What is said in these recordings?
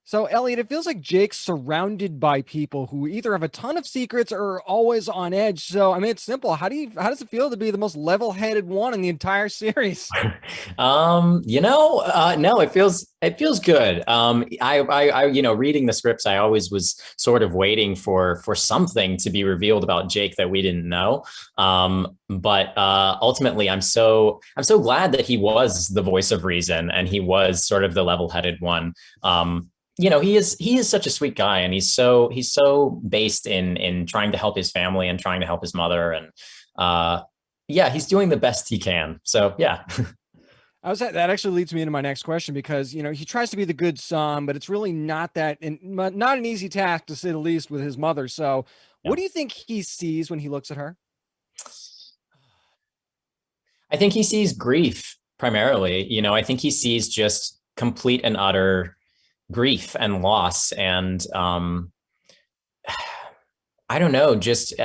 So, Elliot, it feels like Jake's surrounded by people who either have a ton of secrets or are always on edge. So, I mean, it's simple. How does it feel to be the most level-headed one in the entire series? No, it feels good. Reading the scripts, I always was sort of waiting for something to be revealed about Jake that we didn't know. But ultimately, I'm so glad that he was the voice of reason and he was sort of the level-headed one. He is such a sweet guy, and he's so based in trying to help his family and trying to help his mother, and yeah, he's doing the best he can. So yeah. That actually leads me into my next question because he tries to be the good son, but it's really not not an easy task to say the least with his mother. So, Yeah. what do you think he sees when he looks at her? I think he sees grief primarily. I think he sees just complete and utter grief and loss, and I don't know, just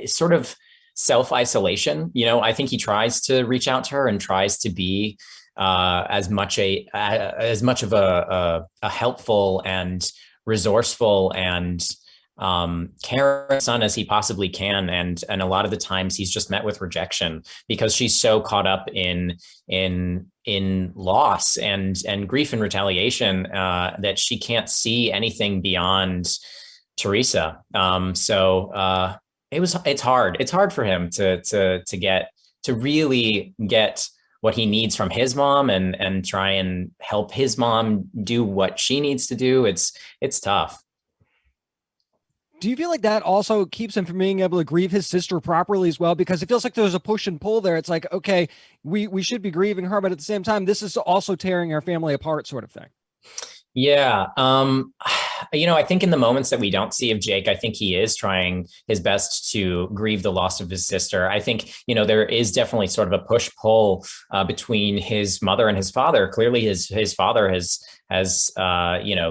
sort of self isolation. I think he tries to reach out to her and tries to be as much of a helpful and resourceful and caring son as he possibly can. And a lot of the times he's just met with rejection because she's so caught up in loss and grief and retaliation that she can't see anything beyond Teresa. It's hard. It's hard for him to really get what he needs from his mom and try and help his mom do what she needs to do. It's tough. Do you feel like that also keeps him from being able to grieve his sister properly as well? Because it feels like there's a push and pull there. It's like, okay, we should be grieving her, but at the same time, this is also tearing our family apart, sort of thing. Yeah. I think in the moments that we don't see of Jake, I think he is trying his best to grieve the loss of his sister. I think, there is definitely sort of a push pull between his mother and his father. Clearly his father has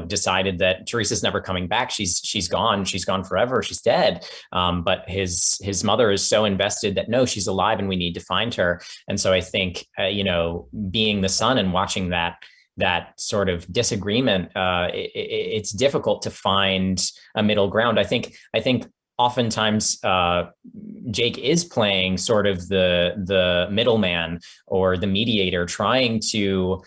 decided that Teresa's never coming back. She's gone. She's gone forever. She's dead. But his mother is so invested that no, she's alive and we need to find her. And so I think, being the son and watching that sort of disagreement, it's difficult to find a middle ground. I think oftentimes Jake is playing sort of the middleman or the mediator, trying to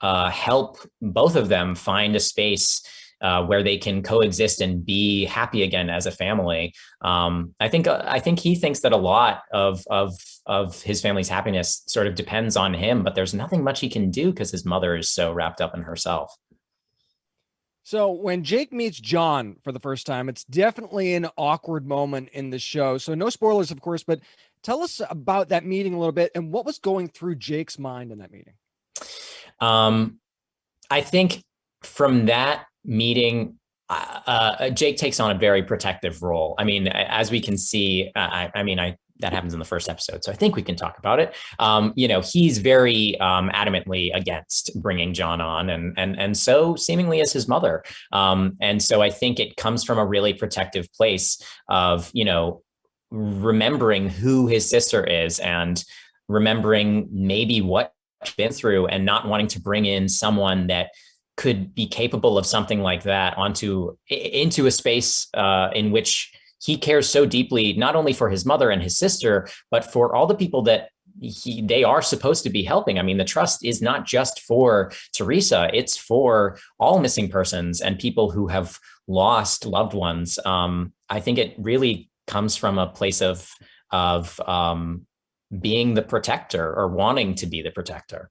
help both of them find a space where they can coexist and be happy again as a family. I think he thinks that a lot of his family's happiness sort of depends on him, but there's nothing much he can do because his mother is so wrapped up in herself. So when Jake meets John for the first time, it's definitely an awkward moment in the show. So no spoilers, of course, but tell us about that meeting a little bit and what was going through Jake's mind in that meeting. Um, I think from that meeting, Jake takes on a very protective role. I mean, as we can see, that happens in the first episode, so I think we can talk about it. He's very adamantly against bringing John on, and so seemingly is his mother. And so I think it comes from a really protective place of remembering who his sister is and remembering maybe what she's been through, and not wanting to bring in someone that could be capable of something like that into a space in which he cares so deeply, not only for his mother and his sister, but for all the people that they are supposed to be helping. I mean, the trust is not just for Teresa, it's for all missing persons and people who have lost loved ones. I think it really comes from a place of being the protector, or wanting to be the protector.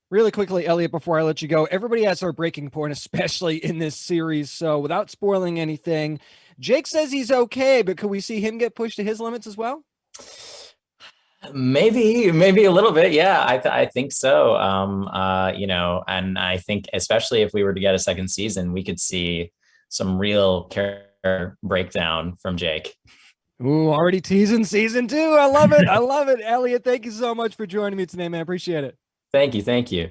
Really quickly, Elliot, before I let you go, everybody has their breaking point, especially in this series. So without spoiling anything, Jake says he's okay, but could we see him get pushed to his limits as well? Maybe a little bit. Yeah, I think so. And I think especially if we were to get a second season, we could see some real character breakdown from Jake. Ooh, already teasing season two. I love it. I love it. Elliot, thank you so much for joining me today, man. I appreciate it. Thank you.